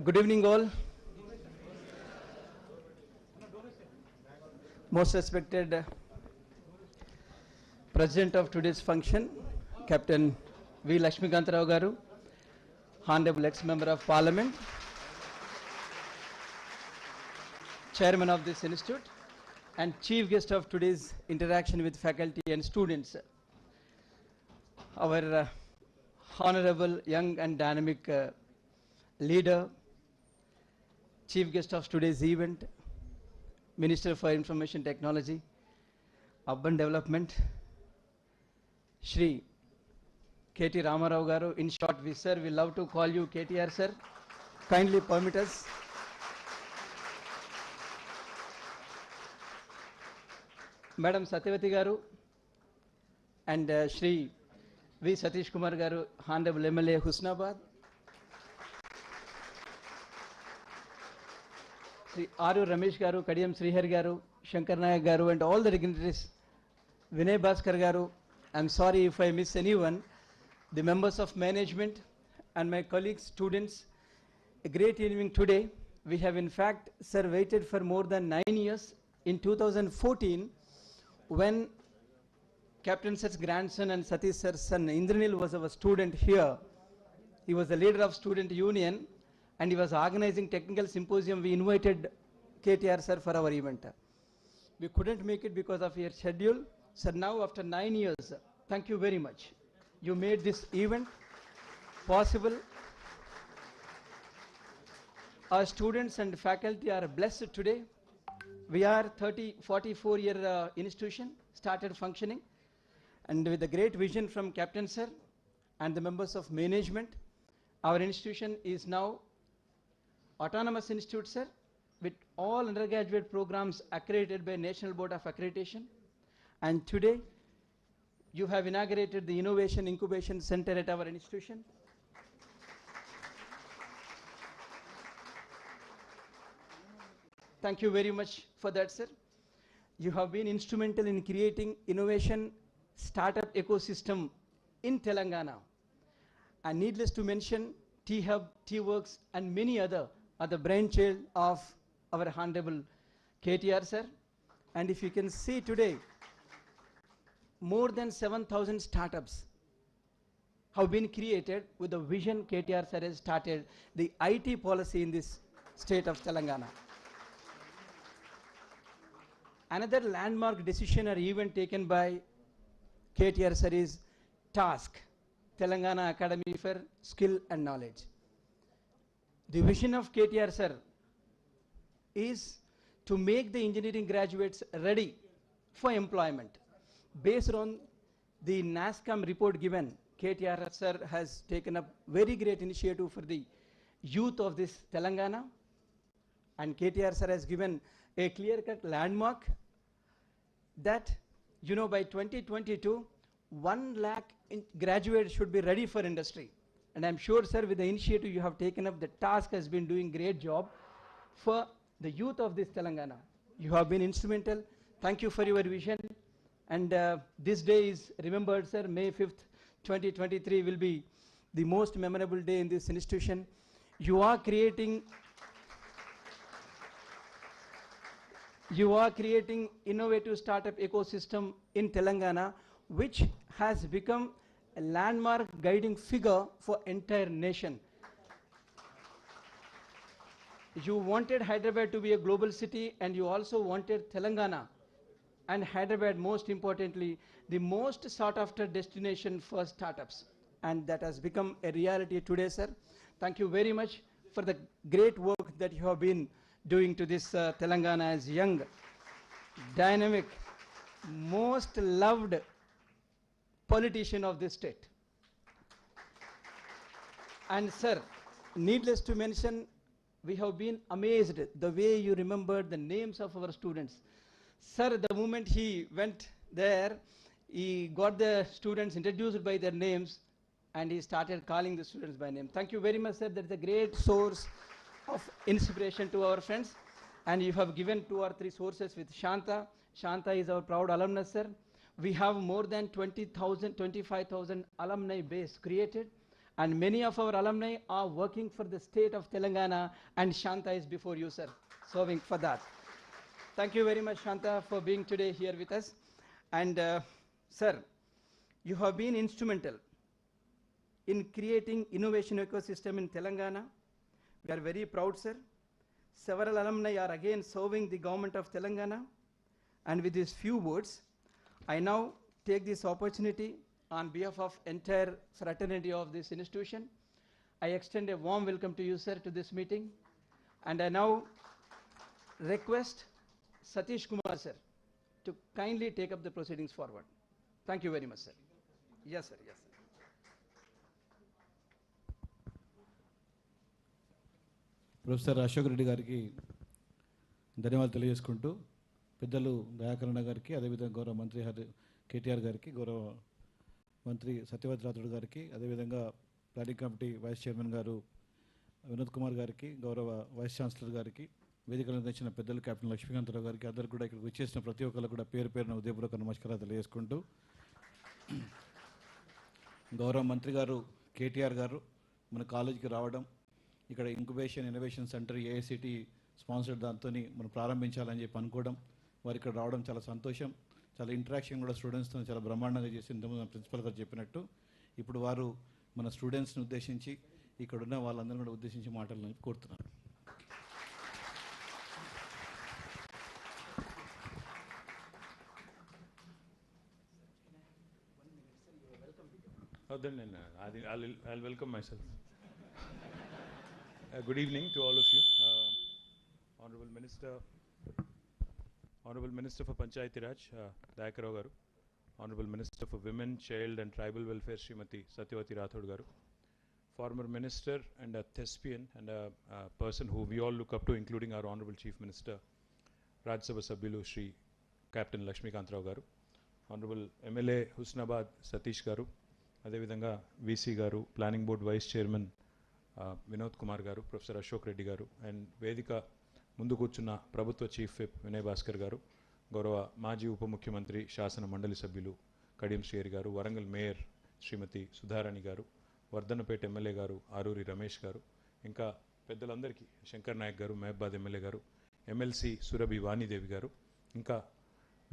Good evening, all. Most respected President of today's function, Captain V. Lakshmikantarao Garu, Honorable ex-Member of Parliament, Chairman of this Institute, and Chief Guest of today's interaction with faculty and students, our Honorable young and dynamic leader, Chief Guest of today's event, Minister for Information Technology, Urban Development, Shri KT Ramarao Garu. In short, we love to call you KTR, sir. Kindly permit us. Madam Satyavati Garu and Shri V. Satish Kumar Garu, Honorable MLA Husnabad. Shri R.U. Ramesh Garu, Kadiyam Srihari Garu, Shankar Nayak Garu, and all the dignitaries, Vinay Bhaskar Garu. I'm sorry if I miss anyone, the members of management and my colleagues, students. A great evening today. We have in fact, sir, waited for more than 9 years. In 2014, when Captain Sir's grandson and Satish Sir's son Indranil was our student here, he was the leader of student union and he was organizing technical symposium. We invited KTR sir for our event. We couldn't make it because of your schedule. Sir, now after 9 years, thank you very much. You made this event possible. Our students and faculty are blessed today. We are 44-year institution, started functioning, and with a great vision from Captain Sir and the members of management, our institution is now autonomous institute, sir, with all undergraduate programs accredited by National Board of Accreditation. And today, you have inaugurated the Innovation Incubation Center at our institution. Thank you very much for that, sir. You have been instrumental in creating innovation startup ecosystem in Telangana. And needless to mention, T-Hub, T-Works, and many other are the brainchild of our Honorable KTR, sir. And if you can see today, more than 7,000 startups have been created with the vision KTR sir has started the IT policy in this state of Telangana. Another landmark decision or event taken by KTR sir is TASK, Telangana Academy for Skill and Knowledge. The vision of KTR sir is to make the engineering graduates ready for employment. Based on the NASCOM report given, KTR sir has taken up very great initiative for the youth of this Telangana, and KTR sir has given a clear-cut landmark that, you know, by 2022, 1 lakh graduates should be ready for industry. And I'm sure, sir, with the initiative you have taken up, the task has been doing great job for the youth of this Telangana. You have been instrumental. Thank you for your vision. And this day is remembered, sir. May 5th, 2023 will be the most memorable day in this institution. You are creating innovative startup ecosystem in Telangana, which has become a landmark guiding figure for entire nation. You wanted Hyderabad to be a global city, and you also wanted Telangana and Hyderabad, most importantly, the most sought after destination for startups. And that has become a reality today, sir. Thank you very much for the great work that you have been doing to this Telangana as young, dynamic, most loved politician of this state. And sir, needless to mention, we have been amazed the way you remembered the names of our students. Sir, the moment he went there, he got the students introduced by their names and he started calling the students by name. Thank you very much, sir. That is a great source of inspiration to our friends. And you have given 2 or 3 sources with Shanta. Shanta is our proud alumnus, sir. We have more than 20,000, 25,000 alumni base created. And many of our alumni are working for the state of Telangana, and Shanta is before you, sir, serving for that. Thank you very much, Shanta, for being today here with us. And sir, you have been instrumental in creating innovation ecosystem in Telangana. We are very proud, sir. Several alumni are again serving the government of Telangana. And with these few words, I now take this opportunity on behalf of entire fraternity of this institution. I extend a warm welcome to you, sir, to this meeting. And I now request Satish Kumar, sir, to kindly take up the proceedings forward. Thank you very much, sir. Yes, sir. Yes, sir. Professor Ashok Reddy గారికి ధన్యవాదాలు తెలియజేసుకుంటూ పెద్దలు దయాకరణ గారికి, అదేవిధంగా గౌరవ మంత్రి కేటీఆర్ గారికి, గౌరవ మంత్రి సత్యవతి రాథోడ్ గారికి, అదేవిధంగా ప్లానింగ్ కమిటీ వైస్ చైర్మన్ గారు వినోద్ కుమార్ గారికి, గౌరవ వైస్ ఛాన్సలర్ గారికి, వేదికలు అందించిన పెద్దలు కెప్టెన్ లక్ష్మీకాంతరావు గారికి, అందరూ కూడా ఇక్కడికి వచ్చేసిన ప్రతి ఒక్కరు కూడా పేరు పేరున ఉదయపూర్వక నమస్కారాలు తెలియజేసుకుంటూ, గౌరవ మంత్రి గారు కేటీఆర్ గారు మన కాలేజీకి రావడం, ఇక్కడ incubation innovation centre AICTE sponsored దాంతో మనం ప్రారంభించాలని చెప్పి అనుకోవడం, వారు ఇక్కడ రావడం చాలా సంతోషం. చాలా ఇంటరాక్షన్ కూడా స్టూడెంట్స్తో చాలా బ్రహ్మాండంగా చేసి ఇంతకుముందు ప్రిన్సిపల్ గారు చెప్పినట్టు ఇప్పుడు వారు మన స్టూడెంట్స్ని ఉద్దేశించి ఇక్కడ ఉన్న వాళ్ళందరినీ కూడా ఉద్దేశించి మాట్లాడాలని కోరుతున్నాను. I'll welcome myself. Good evening to all of you. Honorable Minister for Panchayati Raj, Dayakar Garu, Honorable Minister for Women, Child and Tribal Welfare, Srimati Satyavati Rathod Garu, former Minister and a thespian and a person who we all look up to, including our Honorable Chief Minister, Rajya Sabha Sabhyulu Shri Captain Lakshmikantrao Garu, Honorable MLA Husnabad Satish Garu, అదేవిధంగా VC garu, planning board vice chairman Vinod Kumar garu, professor Ashok Reddy గారు, and వేదిక ముందు కూర్చున్న ప్రభుత్వ chief whip Vinay Bhaskar గారు, గౌరవ మాజీ ఉప ముఖ్యమంత్రి శాసన మండలి సభ్యులు కడియం శ్రీహరి గారు, వరంగల్ మేయర్ శ్రీమతి సుధారాణి గారు, వర్ధన్నపేట ఎమ్మెల్యే గారు ఆరూరి రమేష్ గారు, ఇంకా పెద్దలందరికీ శంకర్ నాయక్ గారు, మహబాద్ ఎమ్మెల్యే గారు, MLC సురభి వాణిదేవి గారు, ఇంకా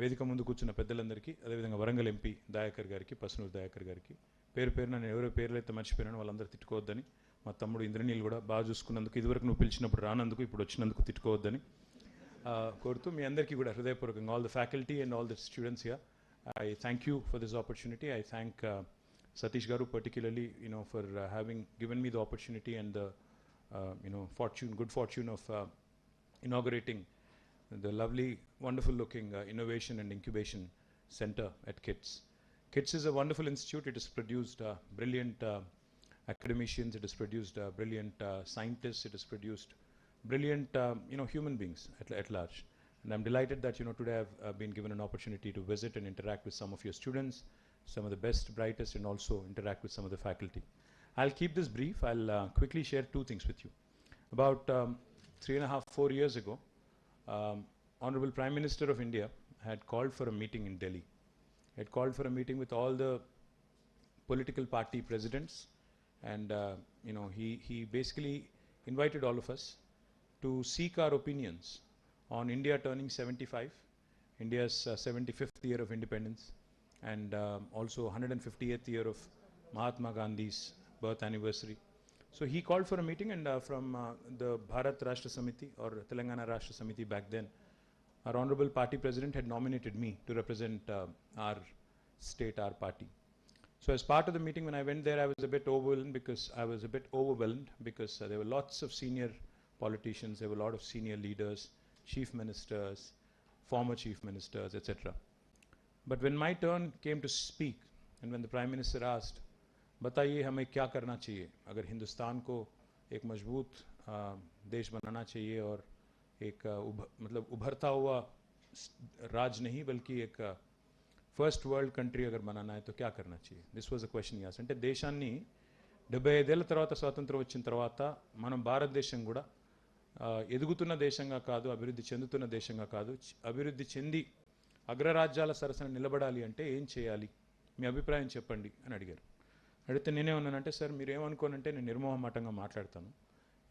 వేదిక ముందు కూర్చున్న పెద్దలందరికీ, అదేవిధంగా వరంగల్ ఎంపీ దయాకర్ గారికి, పసునూరు దయాకర్ గారికి, పేరు పేరున నేను ఎవరో పేర్లు అయితే మర్చిపోయినాను వాళ్ళందరూ తిట్టుకోవద్దని, మా తమ్ముడు ఇంద్రనీల్ కూడా బాగా చూసుకున్నందుకు, ఇదివరకు నువ్వు పిలిచినప్పుడు రానందుకు, ఇప్పుడు వచ్చినందుకు తిట్టుకోవద్దని కోరుతూ మీ అందరికీ కూడా హృదయపూర్వకంగా, all the faculty and all the students here, I thank you for this opportunity. I thank Satish Garu particularly, for having given me the opportunity and the good fortune of inaugurating the lovely, wonderful looking innovation and incubation center at KITS. KITS is a wonderful institute. It has produced brilliant academicians, it has produced brilliant scientists, it has produced brilliant human beings at large. And I'm delighted that today I've been given an opportunity to visit and interact with some of your students, some of the best, brightest, and also interact with some of the faculty. I'll keep this brief. I'll quickly share two things with you. About 3.5-4 years ago, Honorable Prime Minister of India had called for a meeting in Delhi. He had called for a meeting with all the political party presidents, and he basically invited all of us to seek our opinions on India turning 75, India's 75th year of independence, and also 158th year of Mahatma Gandhi's birth anniversary. So he called for a meeting, and from the BHARAT Rashtra Samiti, or Telangana Rashtra Samiti back then, our Honorable Party President had nominated me to represent our state, our party. So as part of the meeting, when I went there, I was a bit overwhelmed because there were lots of senior politicians, there were a lot of senior leaders, chief ministers, former chief ministers, etc. But when my turn came to speak, and when the Prime Minister asked, बताइए हमें क्या करना चाहिए अगर हिंदुस्तान को एक मजबूत देश बनाना चाहिए और एक उभरता हुआ राज नहीं बल्कि एक फर्स्ट वर्ल्ड कंट्री अगर बनाना है तो क्या करना चाहिए. This was a question he asked. అంటే దేశాన్ని 75 ఏళ్ల తర్వాత స్వాతంత్రం వచ్చిన తర్వాత మనం భారతదేశం కూడా ఎదుగుతున్న దేశంగా కాదు, అభివృద్ధి చెందుతున్న దేశంగా కాదు, అభివృద్ధి చెంది అగ్రరాజ్యాల సరసన నిలబడాలి అంటే ఏం చేయాలి, మీ అభిప్రాయం చెప్పండి అని అడిగారు. అడిగితే నేనేమన్నానంటే, సార్ మీరేమనుకోనంటే నేను నిర్మోహమాటంగా మాట్లాడతాను.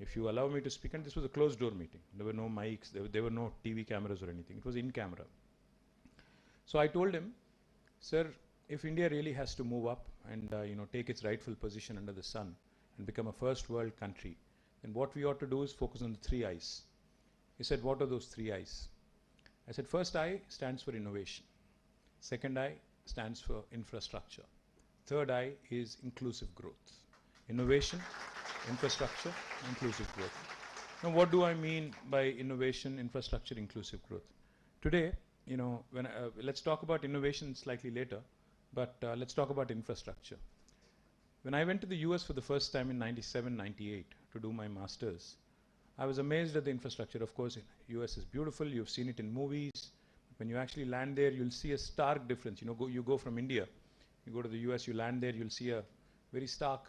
If you allow me to speak, and this was a closed door meeting. There were no mics, there were no TV cameras or anything. It was in camera. So I told him, sir, if India really has to move up and take its rightful position under the sun and become a first world country, then what we ought to do is focus on the 3 I's. He said, what are those 3 I's? I said, first I stands for innovation. Second I stands for infrastructure. Third I is inclusive growth. Innovation, infrastructure, inclusive growth. Now, what do I mean by innovation, infrastructure, inclusive growth? Today, let's talk about innovation slightly later, but let's talk about infrastructure. When I went to the US for the first time in 97, 98 to do my master's, I was amazed at the infrastructure. Of course, US is beautiful. You've seen it in movies. When you actually land there, you'll see a stark difference. You go from India, you go to the US, you land there, you'll see a very stark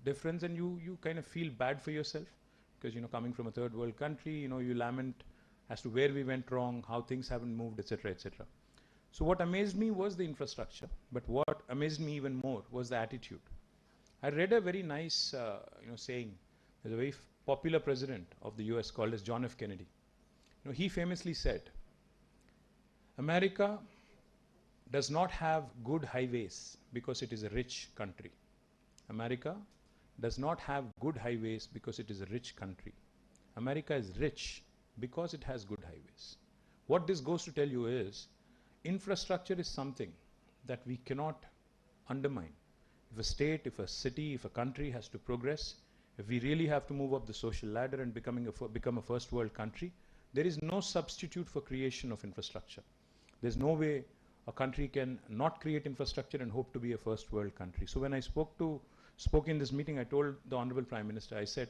difference, and you kind of feel bad for yourself because coming from a third world country, you lament as to where we went wrong, how things haven't moved, etc., etc. So what amazed me was the infrastructure, but what amazed me even more was the attitude. I read a very nice saying. There's a very popular president of the US called as John F. Kennedy. He famously said, America does not have good highways because it is a rich country. America does not have good highways because it is a rich country. America is rich because it has good highways. What this goes to tell you is, infrastructure is something that we cannot undermine. If a state, if a city, if a country has to progress, if we really have to move up the social ladder and become a first world country, there is no substitute for creation of infrastructure. There's no way a country can not create infrastructure and hope to be a first world country. So when I spoke in this meeting, I told the Honorable Prime Minister, I said,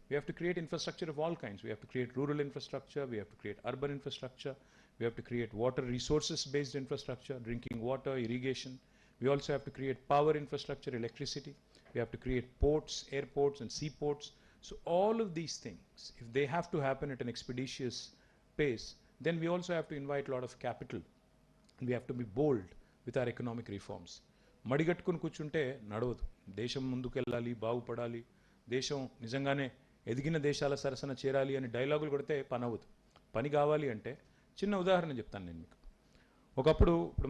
we have to create infrastructure of all kinds. We have to create rural infrastructure, we have to create urban infrastructure, we have to create water resources based infrastructure, drinking water, irrigation. We also have to create power infrastructure, electricity. We have to create ports, airports and seaports. So all of these things, if they have to happen at an expeditious pace, then we also have to invite a lot of capital. And we have to be bold with our economic reforms. మడిగట్టుకుని కూర్చుంటే నడవదు. దేశం ముందుకెళ్ళాలి, బాగుపడాలి, దేశం నిజంగానే ఎదిగిన దేశాల సరసన చేరాలి అని డైలాగులు కొడితే పని అవ్వదు. పని కావాలి అంటే చిన్న ఉదాహరణ చెప్తాను నేను మీకు. ఒకప్పుడు ఇప్పుడు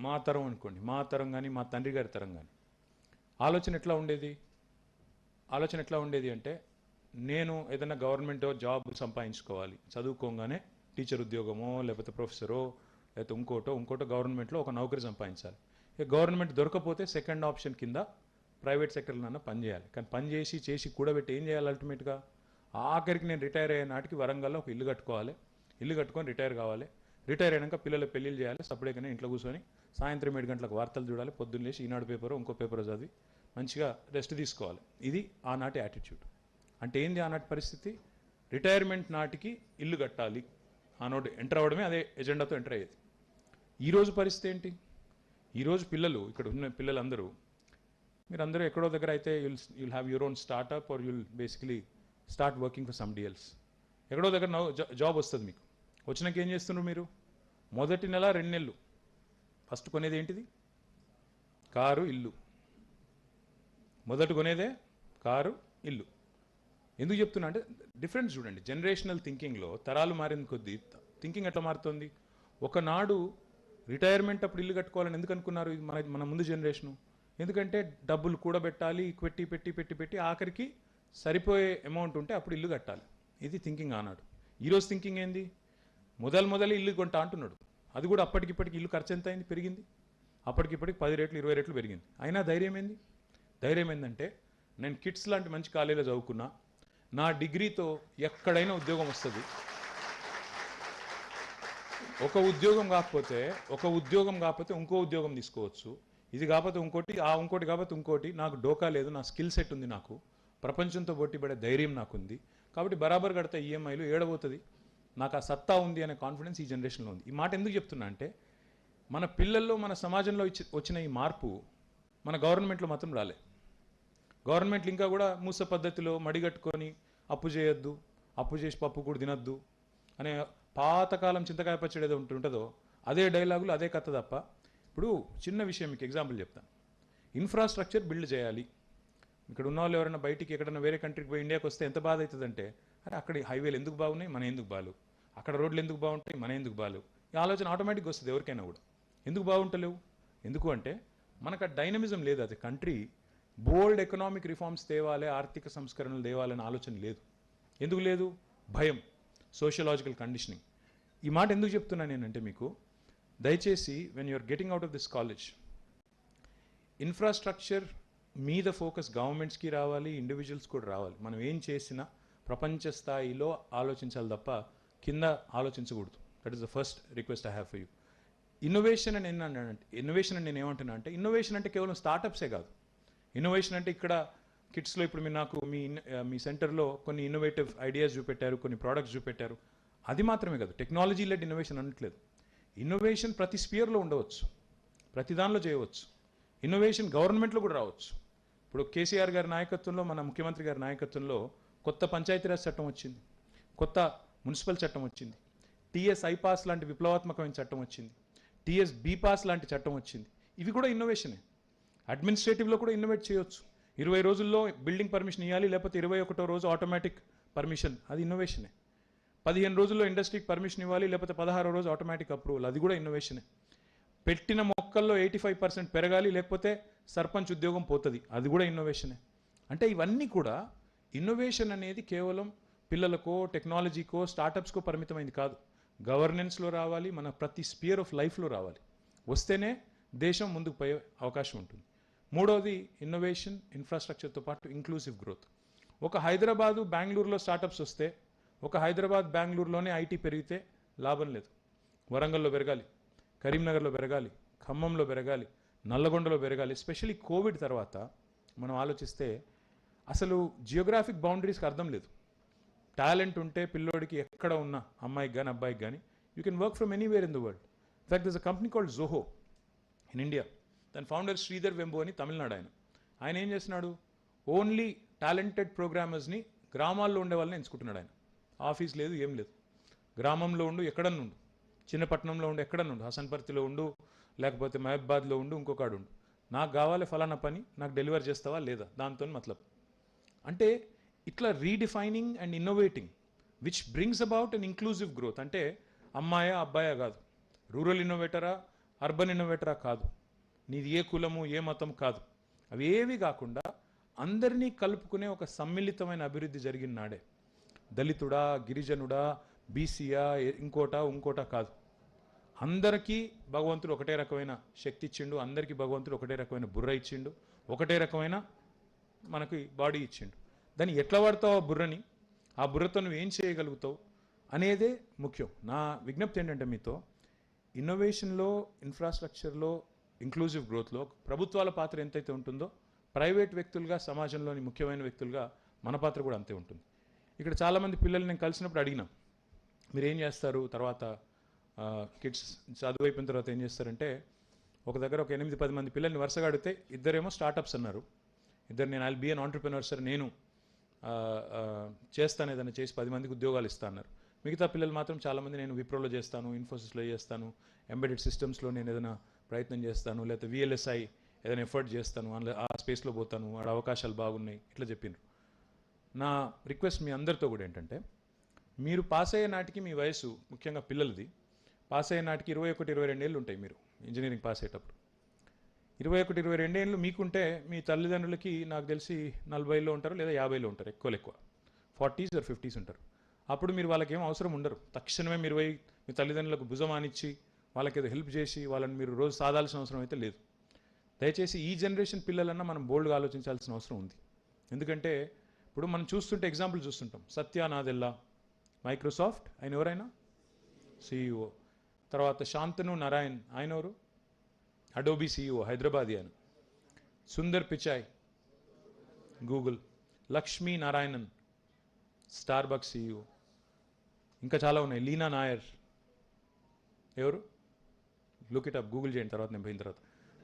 మా తరం అనుకోండి, మా తరం కానీ మా తండ్రి గారి తరం కానీ ఆలోచన ఎట్లా ఉండేది అంటే, నేను ఏదైనా గవర్నమెంట్ జాబ్ సంపాదించుకోవాలి, చదువుకోగానే టీచర్ ఉద్యోగమో లేకపోతే ప్రొఫెసరో లేకపోతే ఇంకోటో గవర్నమెంట్లో ఒక నౌకరీ సంపాదించాలి. ఇక గవర్నమెంట్ దొరకపోతే సెకండ్ ఆప్షన్ కింద ప్రైవేట్ సెక్టర్లో పని చేయాలి. కానీ పని చేసి కూడబెట్టి ఏం చేయాలి అల్టిమేట్గా? ఆఖరికి నేను రిటైర్ అయ్యే నాటికి వరంగల్లో ఒక ఇల్లు కట్టుకోవాలి, ఇల్లు కట్టుకొని రిటైర్ కావాలి, రిటైర్ అయినాక పిల్లల పెళ్ళిళ్ళు చేయాలి, సపరేట్గానే ఇంట్లో కూర్చొని సాయంత్రం 7 గంటలకు వార్తలు చూడాలి, పొద్దున్న లేచి ఈనాడు పేపరో ఇంకో పేపరో చదివి మంచిగా రెస్ట్ తీసుకోవాలి. ఇది ఆనాటి యాటిట్యూడ్. అంటే ఏంది ఆనాటి పరిస్థితి? రిటైర్మెంట్ నాటికి ఇల్లు కట్టాలి, ఆనాడు ఎంటర్ అవ్వడమే అదే ఎజెండాతో ఎంటర్ అయ్యేది. ఈరోజు పరిస్థితి ఏంటి? ఈరోజు పిల్లలు, ఇక్కడ ఉన్న పిల్లలందరూ, మీరందరూ ఎక్కడో దగ్గర అయితే you'll have your own startup or you'll basically start working for somebody else. ఎక్కడో దగ్గర జాబ్ వస్తుంది మీకు. వచ్చినాక ఏం చేస్తున్నారు మీరు? మొదటి నెల 2 నెలలు ఫస్ట్ కొనేది ఏంటిది? కారు, ఇల్లు. మొదటి కొనేదే కారు, ఇల్లు. ఎందుకు చెప్తున్నా అంటే డిఫరెన్స్ చూడండి. జనరేషనల్ థింకింగ్లో తరాలు మారిన కొద్దీ థింకింగ్ ఎట్లా మారుతుంది? ఒకనాడు రిటైర్మెంట్ అప్పుడు ఇల్లు కట్టుకోవాలని ఎందుకు అనుకున్నారు మన ముందు జనరేషను? ఎందుకంటే డబ్బులు కూడబెట్టాలి, పెట్టి ఆఖరికి సరిపోయే అమౌంట్ ఉంటే అప్పుడు ఇల్లు కట్టాలి. ఇది థింకింగ్ ఆనాడు. ఈరోజు థింకింగ్ ఏంది? మొదలు ఇల్లు కొంటా అంటున్నాడు. అది కూడా అప్పటికిప్పటికి ఇల్లు ఖర్చు ఎంత అయింది? పెరిగింది. అప్పటికిప్పటికి 10 రెట్లు 20 రెట్లు పెరిగింది. అయినా ధైర్యం ఏందంటే నేను కిట్స్ లాంటి మంచి కాలేజీలో చదువుకున్నా, నా డిగ్రీతో ఎక్కడైనా ఉద్యోగం వస్తుంది. ఒక ఉద్యోగం కాకపోతే ఇంకో ఉద్యోగం తీసుకోవచ్చు. ఇది కాకపోతే ఇంకోటి, ఇంకోటి కాకపోతే ఇంకోటి. నాకు డోకా లేదు, నా స్కిల్ సెట్ ఉంది, నాకు ప్రపంచంతో పోటీపడే ధైర్యం నాకుంది. కాబట్టి బరాబర్ కడతా ఈఎంఐలు, ఏడబోతుంది, నాకు ఆ సత్తా ఉంది అనే కాన్ఫిడెన్స్ ఈ జనరేషన్లో ఉంది. ఈ మాట ఎందుకు చెప్తున్నా అంటే, మన పిల్లల్లో, మన సమాజంలో వచ్చిన ఈ మార్పు మన గవర్నమెంట్లో మాత్రం రాలే. గవర్నమెంట్లు ఇంకా కూడా మూస పద్ధతిలో మడిగట్టుకొని అప్పు చేయొద్దు, అప్పు చేసి పప్పు కూడా తినొద్దు అనే పాతకాలం చింతకాయ పచ్చడి ఏదో ఉంటుంటుందో అదే డైలాగులు, అదే కథ తప్ప. ఇప్పుడు చిన్న విషయం మీకు ఎగ్జాంపుల్ చెప్తాను. ఇన్ఫ్రాస్ట్రక్చర్ బిల్డ్ చేయాలి. ఇక్కడ ఉన్న వాళ్ళు ఎవరైనా బయటికి ఎక్కడైనా వేరే కంట్రీకి పోయి ఇండియాకి వస్తే ఎంత బాధ అవుతుందంటే, అరే అక్కడ హైవేలు ఎందుకు బాగున్నాయి, మన ఎందుకు బాగాలేవు, అక్కడ రోడ్లు ఎందుకు బాగుంటాయి, మన ఎందుకు బాగాలేవు. ఈ ఆలోచన ఆటోమేటిక్గా వస్తుంది ఎవరికైనా కూడా. ఎందుకు బాగుంటలేవు, ఎందుకు అంటే మనకు ఆ డైనమిజం లేదు. అది కంట్రీ బోల్డ్ ఎకనామిక్ రిఫార్మ్స్ తేవాలి, ఆర్థిక సంస్కరణలు తేవాలనే ఆలోచన లేదు. ఎందుకు లేదు? భయం, సోషియలాజికల్ కండిషనింగ్. ఈ మాట ఎందుకు చెప్తున్నాను నేనంటే మీకు, దయచేసి when you're getting out of this college, infrastructure మీద ఫోకస్ గవర్నమెంట్స్కి రావాలి, ఇండివిజువల్స్ కూడా రావాలి. మనం ఏం చేసినా ప్రపంచ స్థాయిలో ఆలోచించాలి తప్ప కింద ఆలోచించకూడదు. That is the first request I have for you. Innovation అని నేను ఏమంటున్నా అంటే, ఇన్నోవేషన్ అంటే కేవలం స్టార్టప్సే కాదు. ఇన్నోవేషన్ అంటే ఇక్కడ కిట్స్లో ఇప్పుడు మీరు నాకు మీ సెంటర్లో కొన్ని ఇన్నోవేటివ్ ఐడియాస్ చూపెట్టారు, కొన్ని ప్రోడక్ట్స్ చూపెట్టారు. అది మాత్రమే కాదు, టెక్నాలజీ లెడ్ ఇన్నోవేషన్ అనట్లేదు. ఇన్నోవేషన్ ప్రతి స్పియర్లో ఉండవచ్చు, ప్రతి దానిలో చేయవచ్చు. ఇన్నోవేషన్ గవర్నమెంట్లో కూడా రావచ్చు. ఇప్పుడు కేసీఆర్ గారి నాయకత్వంలో, మన ముఖ్యమంత్రి గారి నాయకత్వంలో కొత్త పంచాయతీరాజ్ చట్టం వచ్చింది, కొత్త మున్సిపల్ చట్టం వచ్చింది, టీఎస్ ఐపాస్ లాంటి విప్లవాత్మకమైన చట్టం వచ్చింది, టీఎస్ బీపాస్ లాంటి చట్టం వచ్చింది. ఇవి కూడా ఇన్నోవేషనే. అడ్మినిస్ట్రేటివ్లో కూడా ఇన్నోవేట్ చేయొచ్చు. 20 రోజుల్లో బిల్డింగ్ పర్మిషన్ ఇవ్వాలి, లేకపోతే 21వ రోజు ఆటోమేటిక్ పర్మిషన్, అది ఇన్నోవేషనే. 15 రోజుల్లో ఇండస్ట్రీకి పర్మిషన్ ఇవ్వాలి, లేకపోతే 16వ రోజు ఆటోమేటిక్ అప్రూవల్, అది కూడా ఇన్నోవేషనే. పెట్టిన మొక్కల్లో 85% పెరగాలి, లేకపోతే సర్పంచ్ ఉద్యోగం పోతుంది, అది కూడా ఇన్నోవేషనే. అంటే ఇవన్నీ కూడా ఇన్నోవేషన్ అనేది కేవలం పిల్లలకో, టెక్నాలజీకో, స్టార్టప్స్కో పరిమితమైంది కాదు. గవర్నెన్స్లో రావాలి, మన ప్రతి స్పియర్ ఆఫ్ లైఫ్లో రావాలి. వస్తేనే దేశం ముందుకు పోయే అవకాశం ఉంటుంది. మూడవది ఇన్నోవేషన్, ఇన్ఫ్రాస్ట్రక్చర్తో పాటు ఇంక్లూసివ్ గ్రోత్. ఒక హైదరాబాదు, బెంగళూరులో స్టార్టప్స్ వస్తే, ఒక హైదరాబాద్, బెంగళూరులోనే ఐటీ పెరిగితే లాభం లేదు. వరంగల్లో పెరగాలి, కరీంనగర్లో పెరగాలి, ఖమ్మంలో పెరగాలి, నల్లగొండలో పెరగాలి. ఎస్పెషల్లీ కోవిడ్ తర్వాత మనం ఆలోచిస్తే అసలు జియోగ్రాఫిక్ బౌండరీస్కి అర్థం లేదు. టాలెంట్ ఉంటే పిల్లోడికి ఎక్కడ ఉన్న అమ్మాయికి కానీ అబ్బాయికి కానీ you can work from anywhere in the world. In fact this a company called Zoho in India. దాని ఫౌండర్ శ్రీధర్ వెంబు అని తమిళనాడు ఆయన ఏం చేస్తున్నాడు, ఓన్లీ టాలెంటెడ్ ప్రోగ్రామర్స్ని గ్రామాల్లో ఉండే వాళ్ళని ఎంచుకుంటున్నాడు. ఆయన ఆఫీస్ లేదు, ఏం లేదు, గ్రామంలో ఉండు, ఎక్కడన్నా ఉండు, చిన్నపట్నంలో ఉండు, ఎక్కడన్నా ఉండు, హసన్పర్తిలో ఉండు, లేకపోతే మహబాద్లో ఉండు, ఇంకొకడు ఉండు, నాకు కావాలి ఫలానా పని, నాకు డెలివర్ చేస్తావా లేదా, దాంతో మతలబ్. అంటే ఇట్లా redefining and innovating which brings about an inclusive growth. అంటే అమ్మాయా అబ్బాయా కాదు, రూరల్ ఇన్నోవేటరా అర్బన్ ఇన్నోవేటరా కాదు, నీది ఏ కులము ఏ మతం కాదు, అవి ఏవి కాకుండా అందరినీ కలుపుకునే ఒక సమ్మిళితమైన అభివృద్ధి జరిగిన నాడే. దళితుడా, గిరిజనుడా, బీసీయా, ఇంకోటా కాదు, అందరికీ భగవంతుడు ఒకటే రకమైన శక్తి ఇచ్చిండు, అందరికీ భగవంతుడు ఒకటే రకమైన బుర్ర ఇచ్చిండు, ఒకటే రకమైన మనకి బాడీ ఇచ్చిండు. దాన్ని ఎట్లా వాడతావు ఆ బుర్రని, ఆ బుర్రతో నువ్వు ఏం చేయగలుగుతావు అనేదే ముఖ్యం. నా విజ్ఞప్తి ఏంటంటే మీతో, ఇన్నోవేషన్లో, ఇన్ఫ్రాస్ట్రక్చర్లో, ఇంక్లూజివ్ గ్రోత్లో ప్రభుత్వాల పాత్ర ఎంతైతే ఉంటుందో, ప్రైవేట్ వ్యక్తులుగా, సమాజంలోని ముఖ్యమైన వ్యక్తులుగా మన పాత్ర కూడా అంతే ఉంటుంది. ఇక్కడ చాలామంది పిల్లలు నేను కలిసినప్పుడు అడిగినా, మీరు ఏం చేస్తారు తర్వాత, కిడ్స్ చదువు అయిపోయిన తర్వాత ఏం చేస్తారంటే, ఒక దగ్గర ఒక 8-10 మంది పిల్లల్ని వరుసగా అడిగితే ఇద్దరేమో స్టార్టప్స్ అన్నారు, ఇద్దరు నేను I'll be an entrepreneur sir, నేను చేస్తాను, ఏదైనా చేసి 10 మందికి ఉద్యోగాలు ఇస్తాను అన్నారు. మిగతా పిల్లలు మాత్రం చాలామంది నేను విప్రోలో చేస్తాను, ఇన్ఫోసిస్లో చేస్తాను, ఎంబెడెడ్ సిస్టమ్స్లో నేను ఏదైనా ప్రయత్నం చేస్తాను, లేకపోతే విఎల్ఎస్ఐ ఏదైనా ఎఫర్ట్ చేస్తాను, ఆ స్పేస్లో పోతాను, ఆడ అవకాశాలు బాగున్నాయి, ఇట్లా చెప్పిండ్రు. నా రిక్వెస్ట్ మీ అందరితో కూడా ఏంటంటే, మీరు పాస్ అయ్యే నాటికి మీ వయసు, ముఖ్యంగా పిల్లలది పాస్ అయ్యే నాటికి 21-22 ఏళ్ళు ఉంటాయి. మీరు ఇంజనీరింగ్ పాస్ అయ్యేటప్పుడు 21-22 ఏళ్ళు మీకుంటే, మీ తల్లిదండ్రులకి నాకు తెలిసి 40లో ఉంటారు, లేదా 50లో ఉంటారు, ఎక్కువ 40s or 50s ఉంటారు. అప్పుడు మీరు వాళ్ళకి ఏం అవసరం ఉండరు. తక్షణమే మీరు పోయి మీ తల్లిదండ్రులకు భుజం ఆనిచ్చి వాళ్ళకి ఏదో హెల్ప్ చేసి వాళ్ళని మీరు రోజు సాధాల్సిన అవసరం అయితే లేదు. దయచేసి ఈ జనరేషన్ పిల్లలన్నా మనం బోల్డ్గా ఆలోచించాల్సిన అవసరం ఉంది. ఎందుకంటే ఇప్పుడు మనం చూస్తుంటే ఎగ్జాంపుల్ చూస్తుంటాం. సత్య నాదెల్లా మైక్రోసాఫ్ట్, ఆయన ఎవరైనా సిఇఓ. తర్వాత శాంతను నారాయణ్, ఆయన ఎవరు, అడోబీ సిఇఓ, హైదరాబాదీ ఆయన. Sundar Pichai, Google. Lakshmi Narayanan, Starbucks CEO. ఇంకా చాలా ఉన్నాయి. లీనా నాయర్ ఎవరు, లుక్ ఇట్ అప్, గూగుల్ చేయండి తర్వాత నేను పోయిన తర్వాత.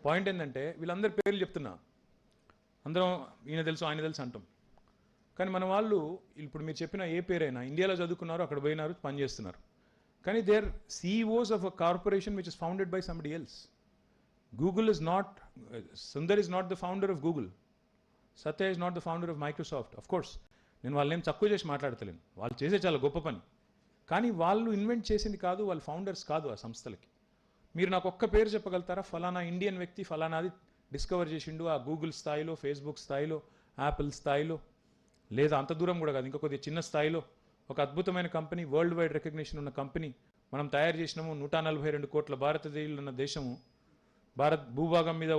పాయింట్ ఏంటంటే వీళ్ళందరి పేర్లు చెప్తున్నా, అందరం ఈయన తెలుసు ఆయన తెలుసు అంటాం. కానీ మన వాళ్ళు ఇప్పుడు మీరు చెప్పిన ఏ పేరైనా ఇండియాలో చదువుకున్నారో, అక్కడ పోయినారు, పని చేస్తున్నారు. కానీ they are CEOs of a corporation which is founded by somebody else. Google is not, Sundar is not the founder of Google. Satya is not the founder of Microsoft. Of course, నేను వాళ్ళని ఏం తక్కువ చేసి మాట్లాడతలేను, వాళ్ళు చేసే చాలా గొప్ప పని. కానీ వాళ్ళు ఇన్వెంట్ చేసింది కాదు, వాళ్ళు ఫౌండర్స్ కాదు ఆ సంస్థలకి. మీరు నాకు ఒక్క పేరు చెప్పగలుగుతారా, ఫలానా ఇండియన్ వ్యక్తి ఫలానాది డిస్కవర్ చేసిండు ఆ గూగుల్ స్థాయిలో, ఫేస్బుక్ స్థాయిలో, యాపిల్ స్థాయిలో, లేదా అంత దూరం కూడా కాదు, ఇంకా కొద్దిగా చిన్న స్థాయిలో ఒక అద్భుతమైన కంపెనీ, వరల్డ్ వైడ్ రికగ్నిషన్ ఉన్న కంపెనీ మనం తయారు చేసినాము. 142 కోట్ల భారతదేశంలో ఉన్న దేశము, భారత్ భూభాగం మీద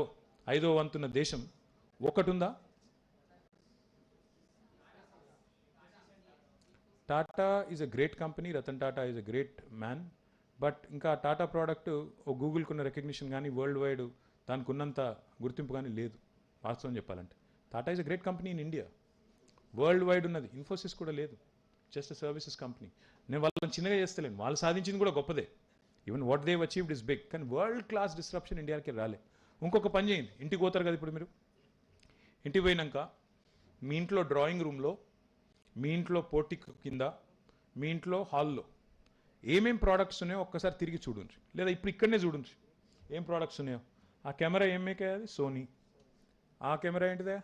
5వ వంతున్న దేశం ఒకటి ఉందా? Tata is a great company, Ratan Tata is a great man. But ఇంకా టాటా ప్రోడక్ట్ ఓ గూగుల్కి ఉన్న రికగ్నిషన్ కానీ, వరల్డ్ వైడ్ దానికి ఉన్నంత గుర్తింపు కానీ లేదు వాస్తవం చెప్పాలంటే. Tata is a great company in India, world wide ఉన్నది. ఇన్ఫోసిస్ కూడా లేదు, జస్ట్ అ సర్వీసెస్ కంపెనీ. నేను వాళ్ళని చిన్నగా చేస్తలేను, వాళ్ళు సాధించింది కూడా గొప్పదే. Even what they achieved is big. కానీ వరల్డ్ క్లాస్ డిస్రప్షన్ ఇండియాకి రాలే. ఇంకొక పని చేయండి, ఇంటికి పోతారు కదా ఇప్పుడు మీరు, ఇంటికి పోయినాక మీ ఇంట్లో డ్రాయింగ్ రూమ్లో, మీ ఇంట్లో పోటీ కింద, మీ ఇంట్లో హాల్లో ఏమేం ప్రోడక్ట్స్ ఉన్నాయో ఒక్కసారి తిరిగి చూడండి, లేదా ఇప్పుడు ఇక్కడనే చూడండి ఏం ప్రోడక్ట్స్ ఉన్నాయో. ఆ కెమెరా ఏం మేక్ అయ్యేది? సోనీ. ఆ కెమెరా ఏంటిదే?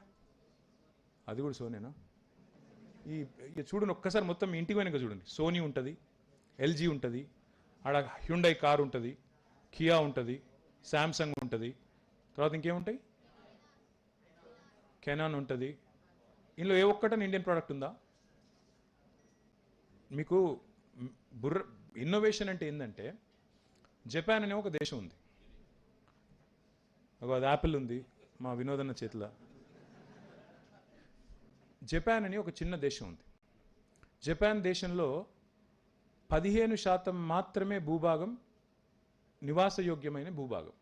అది కూడా సోనేనా? ఇక చూడండి ఒక్కసారి మొత్తం మీ ఇంటికి పోయినాక చూడండి. సోనీ ఉంటుంది, ఎల్జీ ఉంటుంది, ఆడ హ్యుండై కార్ ఉంటుంది, కియా ఉంటుంది, శాంసంగ్ ఉంటుంది, తర్వాత ఇంకేముంటాయి, కెనాన్ ఉంటుంది. ఇందులో ఏ ఒక్కటని ఇండియన్ ప్రోడక్ట్ ఉందా? మీకు ఇన్నోవేషన్ అంటే ఏంటంటే, జపాన్ అనే ఒక దేశం ఉంది, అది యాపిల్ ఉంది మా వినోదన్న చేతిలో. జపాన్ అని ఒక చిన్న దేశం ఉంది. జపాన్ దేశంలో 15% మాత్రమే భూభాగం నివాసయోగ్యమైన భూభాగం.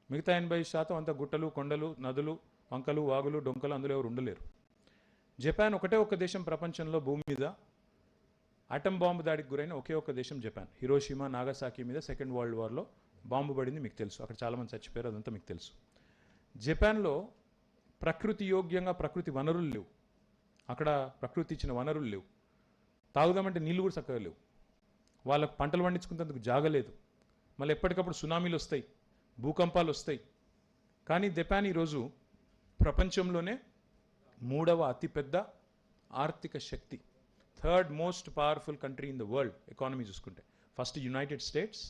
మిగతా 80% అంతా గుట్టలు, కొండలు, నదులు, వంకలు, వాగులు, డొంకలు, అందులో ఎవరు ఉండలేరు. జపాన్ ఒకటే ఒక దేశం ప్రపంచంలో భూమి మీద ఆటం బాంబు దాడికి గురైన ఒకే ఒక దేశం జపాన్. హిరోషిమా, నాగసాకి మీద సెకండ్ వరల్డ్ వార్లో బాంబు పడింది, మీకు తెలుసు. అక్కడ చాలామంది చచ్చిపోయారు, అదంతా మీకు తెలుసు. జపాన్లో ప్రకృతి యోగ్యంగా ప్రకృతి వనరులు లేవు. అక్కడ ప్రకృతి ఇచ్చిన వనరులు లేవు. తాగుదామంటే నీళ్ళు కూడా చక్కగా లేవు. వాళ్ళకు పంటలు పండించుకునేందుకు జాగలేదు. మళ్ళీ ఎప్పటికప్పుడు సునామీలు వస్తాయి, భూకంపాలు వస్తాయి. కానీ జపాన్ ఈరోజు ప్రపంచంలోనే 3వ అతిపెద్ద ఆర్థిక శక్తి, 3rd most powerful country in the world economy చూసుకుంటే. ఫస్ట్ యునైటెడ్ స్టేట్స్,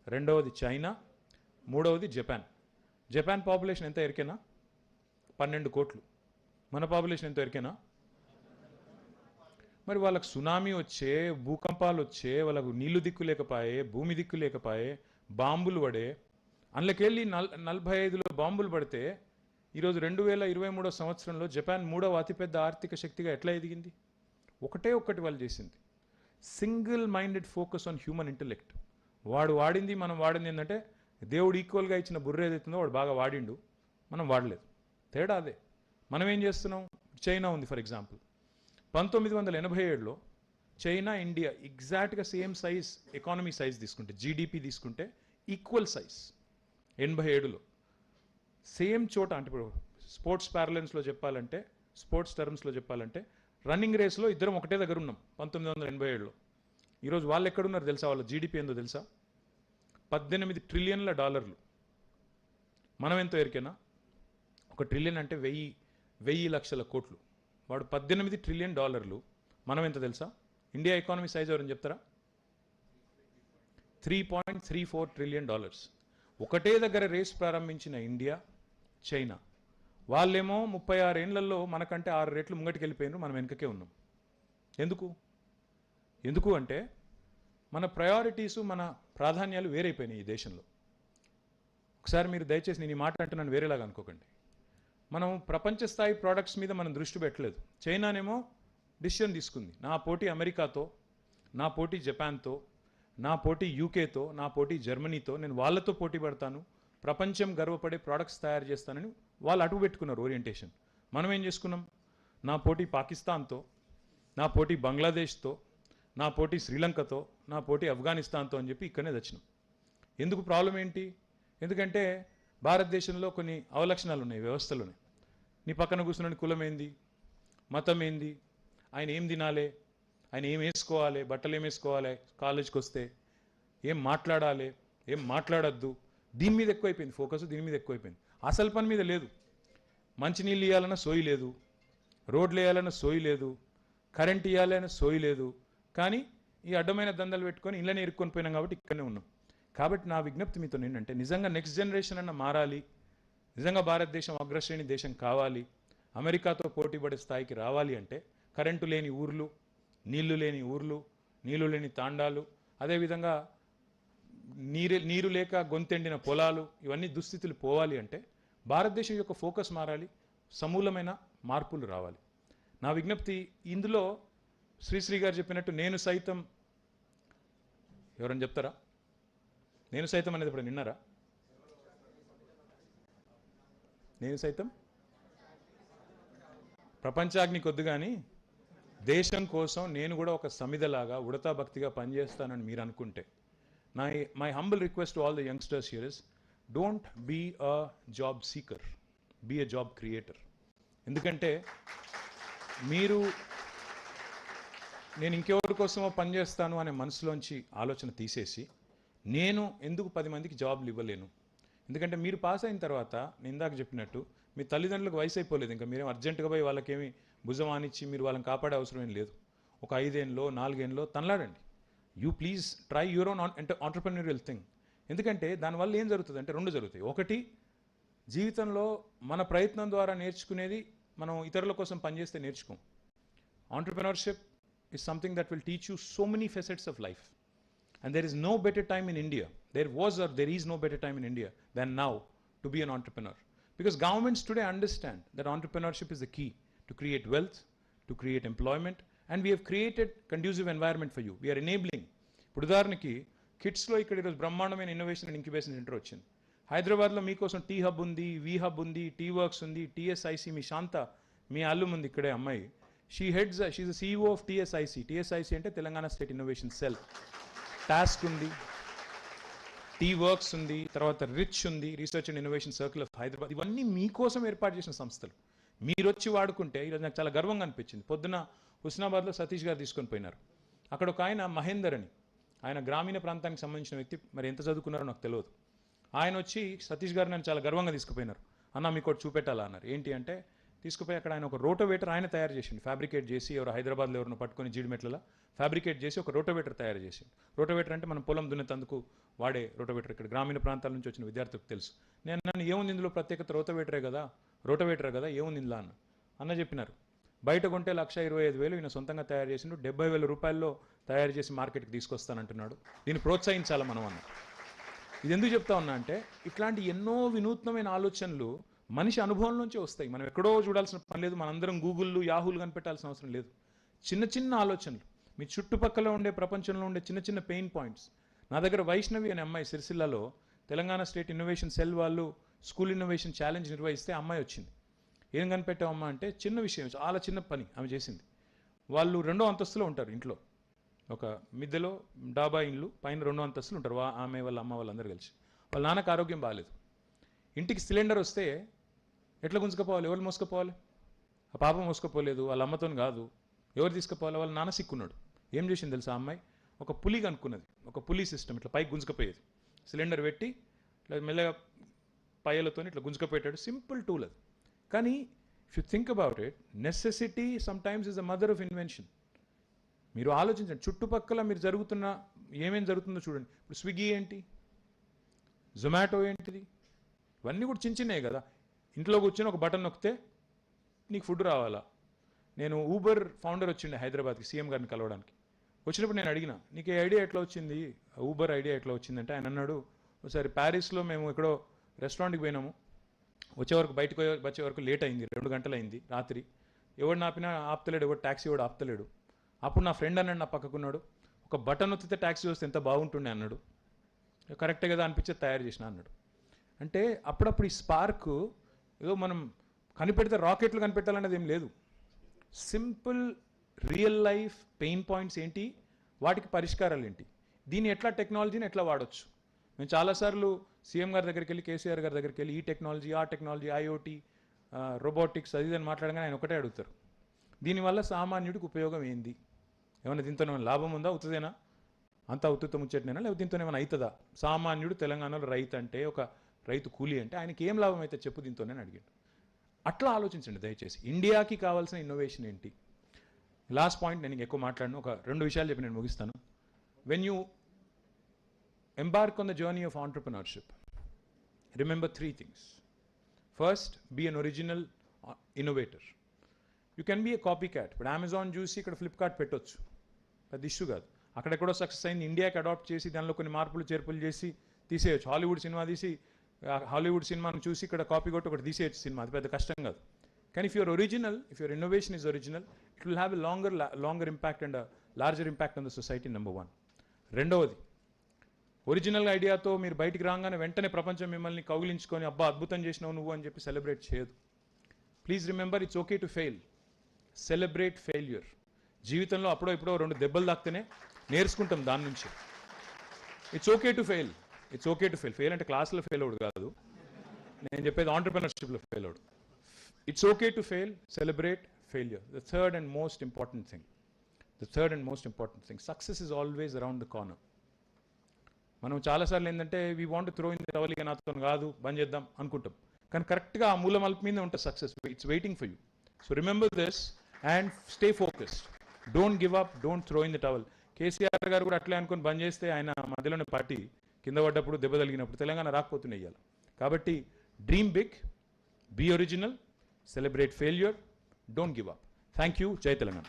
రెండవది చైనా, మూడవది జపాన్. జపాన్ పాపులేషన్ ఎంత ఎరికేనా? 12 కోట్లు. మన పాపులేషన్ ఎంత ఎరికేనా? మరి వాళ్ళకు సునామీ వచ్చే, భూకంపాలు వచ్చే, వాళ్ళకు నీళ్లు దిక్కు లేకపోయే, భూమి దిక్కు లేకపోయే, బాంబులు పడే, అందులోకెళ్ళి 45లో బాంబులు పడితే ఈరోజు 2023 సంవత్సరంలో జపాన్ 3వ అతిపెద్ద ఆర్థిక శక్తిగా ఎట్లా ఎదిగింది? ఒకటే ఒక్కటి వాళ్ళు చేసింది, single minded focus on human intellect. వాడు వాడింది, మనం వాడింది ఏంటంటే, దేవుడు ఈక్వల్గా ఇచ్చిన బుర్ర ఏదైతుందో వాడు బాగా వాడిండు, మనం వాడలేదు. తేడా అదే. మనం ఏం చేస్తున్నాం? చైనా ఉంది ఫర్ ఎగ్జాంపుల్. 1987లో చైనా, ఇండియా ఎగ్జాక్ట్గా సేమ్ సైజ్, ఎకానమీ సైజ్ తీసుకుంటే, జీడిపి తీసుకుంటే ఈక్వల్ సైజ్. 87లో సేమ్ చోట, అంటే ఇప్పుడు స్పోర్ట్స్ ప్యారలెన్స్లో చెప్పాలంటే, స్పోర్ట్స్ టర్మ్స్లో చెప్పాలంటే, రన్నింగ్ రేస్లో ఇద్దరం ఒకటే దగ్గర ఉన్నాం 1987లో. ఈరోజు వాళ్ళు ఎక్కడున్నారు తెలుసా? వాళ్ళ జీడిపి ఏందో తెలుసా? $18 ట్రిలియన్ల. మనం ఎంతో ఎరికేనా? $1 ట్రిలియన్ అంటే 1000 లక్షల కోట్లు. వాడు $18 ట్రిలియన్. మనం ఎంత తెలుసా? ఇండియా ఎకానమీ సైజ్ ఎవరని చెప్తారా? $3.34 ట్రిలియన్. ఒకటే దగ్గర రేస్ ప్రారంభించిన ఇండియా, చైనా. వాళ్ళేమో 36 ఏళ్లలో మనకంటే 6 రెట్లు ముంగటికి వెళ్ళిపోయినారు, మనం వెనుకకే ఉన్నాం. ఎందుకు అంటే మన ప్రయారిటీసు, మన ప్రాధాన్యాలు వేరైపోయినాయి ఈ దేశంలో. ఒకసారి మీరు దయచేసి, నేను ఈ మాట అంటున్నాను వేరేలాగా అనుకోకండి. మనం ప్రపంచ స్థాయి ప్రోడక్ట్స్ మీద మనం దృష్టి పెట్టలేదు. చైనానేమో డిసిషన్ తీసుకుంది, నా పోటీ అమెరికాతో, నా పోటీ జపాన్తో, నా పోటీ యూకేతో, నా పోటీ జర్మనీతో, నేను వాళ్ళతో పోటీ పడతాను, ప్రపంచం గర్వపడే ప్రోడక్ట్స్ తయారు చేస్తానని వాళ్ళు అటు పెట్టుకున్నారు ఓరియంటేషన్. మనం ఏం చేసుకున్నాం? నా పోటీ పాకిస్తాన్తో, నా పోటీ బంగ్లాదేశ్తో, నా పోటీ శ్రీలంకతో, నా పోటీ ఆఫ్ఘనిస్తాన్తో అని చెప్పి ఇక్కడనే తెచ్చినాం. ఎందుకు? ప్రాబ్లం ఏంటి? ఎందుకంటే భారతదేశంలో కొన్ని అవలక్షణాలు ఉన్నాయి, వ్యవస్థలున్నాయి. నీ పక్కన కూర్చున్న కులం ఏంది, మతం ఏంది, ఆయన ఏం తినాలి, ఆయన ఏం వేసుకోవాలి, బట్టలు ఏం వేసుకోవాలి, కాలేజ్కి వస్తే ఏం మాట్లాడాలి, ఏం మాట్లాడద్దు, దీని మీద ఎక్కువైపోయింది ఫోకస్, దీని మీద ఎక్కువైపోయింది, అసలు పని మీద లేదు. మంచినీళ్ళు ఇవ్వాలన్నా సోయి లేదు, రోడ్లు వేయాలన్నా సోయి లేదు, కరెంట్ ఇవ్వాలన్నా సోయి లేదు. కానీ ఈ అడ్డమైన దందలు పెట్టుకొని ఇళ్ళని ఇరుక్కొని పోయినాం కాబట్టి ఇక్కడనే ఉన్నాం. కాబట్టి నా విజ్ఞప్తి మీతో ఏంటంటే, నిజంగా నెక్స్ట్ జనరేషన్ అన్న మారాలి, నిజంగా భారతదేశం అగ్రశ్రేణి దేశం కావాలి, అమెరికాతో పోటీపడే స్థాయికి రావాలి అంటే కరెంటు లేని ఊర్లు, నీళ్లు లేని ఊర్లు, నీళ్లు లేని తాండాలు, అదేవిధంగా నీరు లేక గొంతెండిన పొలాలు, ఇవన్నీ దుస్థితులు పోవాలి అంటే భారతదేశం యొక్క ఫోకస్ మారాలి, సమూలమైన మార్పులు రావాలి. నా విజ్ఞప్తి ఇందులో శ్రీశ్రీ గారు చెప్పినట్టు నేను సైతం, ఎవరని చెప్తారా? నేను సైతం అనేది ఇప్పుడు విన్నారా? నేను సైతం ప్రపంచాగ్ని కొద్దు కానీ దేశం కోసం నేను కూడా ఒక సమిధలాగా ఉడతా భక్తిగా పనిచేస్తానని మీరు అనుకుంటే, my humble request to all the youngsters here is don't be a job seeker, be a job creator. ఎందుకంటే మీరు నేను ఇంకెవరి కోసమో పనిచేస్తాను అనే మనసులోంచి ఆలోచన తీసేసి నేను ఎందుకు 10 మందికి జాబ్లు ఇవ్వలేను? ఎందుకంటే మీరు పాస్ అయిన తర్వాత నేను ఇందాక చెప్పినట్టు మీ తల్లిదండ్రులకు వయసు అయిపోలేదు, ఇంకా మీరేం అర్జెంటుగా పోయి వాళ్ళకేమి భుజం ఆనిచ్చి మీరు వాళ్ళని కాపాడే అవసరం ఏం లేదు. ఒక 5 ఏళ్ళలో 4 ఏళ్ళలో తనలాడండి. You please try your own entrepreneurial thing. ఎందుకంటే దానివల్ల ఏం జరుగుతుంది అంటే 2 జరుగుతాయి. ఒకటి, జీవితంలో మన ప్రయత్నం ద్వారా నేర్చుకునేది మనం ఇతరుల కోసం పనిచేస్తే నేర్చుకోం. Entrepreneurship is something that will teach you so many facets of life. And there is no better time in India, there was or there is no better time in India than now to be an entrepreneur. Because governments today understand that entrepreneurship is the key to create wealth, to create employment, and we have created conducive environment for you. We are enabling. ఇప్పుడు ఉదాహరణకి కిడ్స్లో ఇక్కడ ఈరోజు బ్రహ్మాండమైన innovation and incubation centre వచ్చింది. హైదరాబాద్లో మీకోసం tea hub ఉంది, వి hub ఉంది, టీ వర్క్స్ ఉంది, టీఎస్ఐసి, మీ శాంత మీ అల్లు ఉంది ఇక్కడే అమ్మాయి, she's the CEO of TSIC. TSIC అంటే Telangana state innovation cell. Task ఉంది, టీ వర్క్స్ ఉంది, తర్వాత రిచ్ ఉంది, research and innovation circle of Hyderabad. ఇవన్నీ మీకోసం ఏర్పాటు చేసిన సంస్థలు. మీరు వచ్చి వాడుకుంటే ఈరోజు నాకు చాలా గర్వంగా అనిపించింది. పొద్దున హుస్నాబాద్లో సతీష్ గారు తీసుకొని పోయినారు. అక్కడ ఒక ఆయన మహేందర్ అని, ఆయన గ్రామీణ ప్రాంతానికి సంబంధించిన వ్యక్తి, మరి ఎంత చదువుకున్నారో నాకు తెలియదు. ఆయన వచ్చి సతీష్ గారు నన్ను చాలా గర్వంగా తీసుకుపోయినారు. అన్న మీకు ఒకటి చూపెట్టాలా అన్నారు. ఏంటి అంటే, తీసుకుపోయి అక్కడ ఆయన ఒక రోటోవేటర్ ఆయన తయారు చేసిండు, ఫ్యాబ్రికేట్ చేసి, ఎవరు హైదరాబాద్లో ఎవరిని పట్టుకొని జీడిమెట్లలో ఫ్యాబ్రికేట్ చేసి ఒక రోటోవేటర్ తయారు చేసిండు. రోటోవేటర్ అంటే మనం పొలం దున్నేతందుకు వాడే రోటోవేటర్. ఇక్కడ గ్రామీణ ప్రాంతాల నుంచి వచ్చిన విద్యార్థులకు తెలుసు. నన్ను ఏముంది ఇందులో ప్రత్యేకత, రోటోవేటరే కదా ఏముంది ఇందులో అన్న చెప్పినారు. బయట కొంటే 1,25,000, ఈయన సొంతంగా తయారు చేసిండు, 70,000 రూపాయల్లో తయారు చేసి మార్కెట్కి తీసుకొస్తానంటున్నాడు. దీన్ని ప్రోత్సహించాలి మనం అన్న. ఇది ఎందుకు చెప్తా ఉన్నా అంటే, ఇట్లాంటి ఎన్నో వినూత్నమైన ఆలోచనలు మనిషి అనుభవంలోంచి వస్తాయి. మనం ఎక్కడో చూడాల్సిన పని లేదు, మనందరం గూగుల్లు యాహూలు కనిపెట్టాల్సిన అవసరం లేదు. చిన్న చిన్న ఆలోచనలు, మీ చుట్టుపక్కల ఉండే ప్రపంచంలో ఉండే చిన్న చిన్న పెయిన్ పాయింట్స్. నా దగ్గర వైష్ణవి అనే అమ్మాయి సిరిసిల్లలో తెలంగాణ స్టేట్ ఇన్నోవేషన్ సెల్ వాళ్ళు స్కూల్ ఇన్నోవేషన్ ఛాలెంజ్ నిర్వహిస్తే అమ్మాయి వచ్చింది. ఏం కనిపెట్టామమ్మా అంటే, చిన్న విషయం, చాలా చిన్న పని ఆమె చేసింది. వాళ్ళు 2వ అంతస్తులో ఉంటారు ఇంట్లో, ఒక మిద్దెలో డాబా ఇండ్లు, పైన 2వ అంతస్తులు ఉంటారు. ఆమె వాళ్ళ అమ్మ వాళ్ళందరూ కలిసి. వాళ్ళ నాన్నకు ఆరోగ్యం బాగాలేదు. ఇంటికి సిలిండర్ వస్తే ఎట్లా గుంజుకపోవాలి, ఎవరు మోసుకపోవాలి? ఆ పాప మోసుకపోలేదు, వాళ్ళ అమ్మతో కాదు, ఎవరు తీసుకుపోవాలి? వాళ్ళ నాన్న సిక్కున్నాడు. ఏం చేసింది తెలుసా అమ్మాయి? ఒక పులి కనుక్కున్నది, ఒక పులి సిస్టమ్, ఇట్లా పైకి గుంజుకపోయేది. సిలిండర్ పెట్టి ఇట్లా మెల్లగా పయ్యలతో ఇట్లా గుంజుకపోయేటాడు. సింపుల్ టూల్ అది. కానీ if you think about it, necessity sometimes is the mother of invention. మీరు ఆలోచించండి, చుట్టుపక్కల మీరు ఏమేం జరుగుతుందో చూడండి. ఇప్పుడు స్విగ్గీ ఏంటి, జొమాటో ఏంటిది, ఇవన్నీ కూడా చిన్న చిన్నవి కదా. ఇంట్లో కూర్చొని ఒక బటన్ నొక్కితే నీకు ఫుడ్ రావాలా. నేను ఊబర్ ఫౌండర్ వచ్చిండే హైదరాబాద్కి సీఎం గారిని కలవడానికి. వచ్చినప్పుడు నేను అడిగిన, నీకు ఈ ఐడియా ఎట్లా వచ్చింది, ఊబర్ ఐడియా ఎట్లా వచ్చిందంటే, ఆయన అన్నాడు, ఒకసారి ప్యారిస్లో మేము ఎక్కడో రెస్టారెంట్కి పోయినాము, బయటకు వచ్చే వరకు లేట్ అయింది, 2 గంటలు అయింది రాత్రి. ఎవడు ఆపినా ఆపుతలేడు, ఎవడు ట్యాక్సీ ఎవడు ఆపుతలేడు. అప్పుడు నా ఫ్రెండ్ అన్నాడు, నా పక్కకున్నాడు, ఒక బటన్ నొక్కితే ట్యాక్సీ వస్తే ఎంత బాగుంటుండే అన్నాడు. కరెక్టే కదా అనిపించేది తయారు చేసిన అన్నాడు. అంటే అప్పుడప్పుడు ఈ స్పార్క్ ఏదో మనం కనిపెడితే రాకెట్లు కనిపెట్టాలనేది ఏం లేదు. Simple real life pain points ఏంటి, వాటికి పరిష్కారాలు ఏంటి, దీన్ని ఎట్లా టెక్నాలజీని ఎట్లా వాడచ్చు. మేము చాలాసార్లు సీఎం గారి దగ్గరికి వెళ్ళి, కేసీఆర్ గారి దగ్గరికి వెళ్ళి, ఈ టెక్నాలజీ ఆ టెక్నాలజీ, ఐఓటీ, రోబోటిక్స్ అది అని మాట్లాడగానే ఆయన ఒకటే అడుగుతారు, దీనివల్ల సామాన్యుడికి ఉపయోగం ఏంది, ఏమన్నా దీంతో లాభం ఉందా, ఉత్తదేనా, అంత ఉత్తుత ముచ్చటనేనా, లేకపోతే దీంతో ఏమైనా అవుతుందా? సామాన్యుడు తెలంగాణలో రైతు అంటే, ఒక రైతు కూలీ అంటే ఆయనకి ఏం లాభం అయితే చెప్పు దీంతోనే అడిగాడు. అట్లా ఆలోచించండి దయచేసి. ఇండియాకి కావాల్సిన ఇన్నోవేషన్ ఏంటి? లాస్ట్ పాయింట్, నేను ఎక్కువ మాట్లాడను, ఒక 2 విషయాలు చెప్పి నేను ముగిస్తాను. When you embark on the journey of entrepreneurship, remember 3 things. First, be an original innovator. You can be a copycat, but Amazon చూసి ఇక్కడ ఫ్లిప్కార్ట్ పెట్టొచ్చు, అది ఇష్యూ కాదు. అక్కడెక్కడో సక్సెస్ అయింది, ఇండియాకి అడాప్ట్ చేసి దానిలో కొన్ని మార్పులు చేర్పులు చేసి తీసేయచ్చు. హాలీవుడ్ సినిమా తీసి హాలీవుడ్ సినిమాను చూసి ఇక్కడ కాపీ కొట్టి ఒకటి తీసేయచ్చు సినిమా, అది పెద్ద కష్టం కాదు. కానీ if you are original, if your innovation is original, it will have a longer impact and a larger impact on the society, number 1. రెండవది, ఒరిజినల్ ఐడియాతో మీరు బయటికి రాగానే వెంటనే ప్రపంచం మిమ్మల్ని కౌగిలించుకొని అబ్బా అద్భుతం చేసినావు నువ్వు అని చెప్పి సెలబ్రేట్ చేయదు. Please remember, it's okay to fail, celebrate failure. జీవితంలో అప్పుడో ఇప్పుడో 2 దెబ్బలు తాకితేనే నేర్చుకుంటాం దాని నుంచి. It's okay to fail, it's okay to fail. Fail అంటే క్లాస్లో ఫెయిల్ అవడు కాదు, నేను చెప్పేది ఆంటర్‌ప్రెన్యూర్‌షిప్లో ఫెయిల్ అవడు. It's okay to fail, celebrate failure. The third and most important thing, success is always around the corner. మనం చాలాసార్లు ఏంటంటే we want throw in the towel, ఇక నాతో కాదు బంద్ చేద్దాం అనుకుంటాం, కానీ కరెక్ట్గా ఆ మూల మలుపు మీద ఉంటుంది success. It's waiting for you. So remember this and stay focused. Don't give up, don't throw in the towel. KCR గారు కూడా అట్లే అనుకుని బంద్ చేస్తే ఆయన మధ్యలోనే పార్టీ కింద పడ్డప్పుడు దెబ్బ తగిలినప్పుడు తెలంగాణ రాకపోతున్నాయి ఇవాళ. కాబట్టి dream big, be original, celebrate failure, don't give up. Thank you. జై Telangana.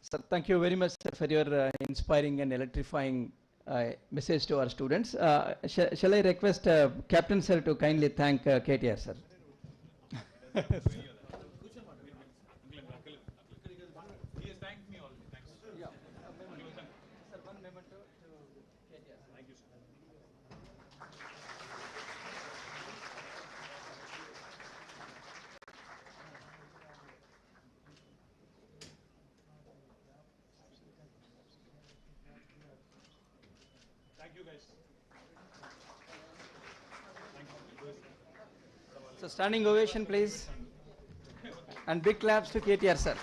Sir, thank you very much, sir, for your inspiring and electrifying message to our students. Shall I request Captain sir to kindly thank KTR sir? So standing ovation please, and big claps to KTR sir.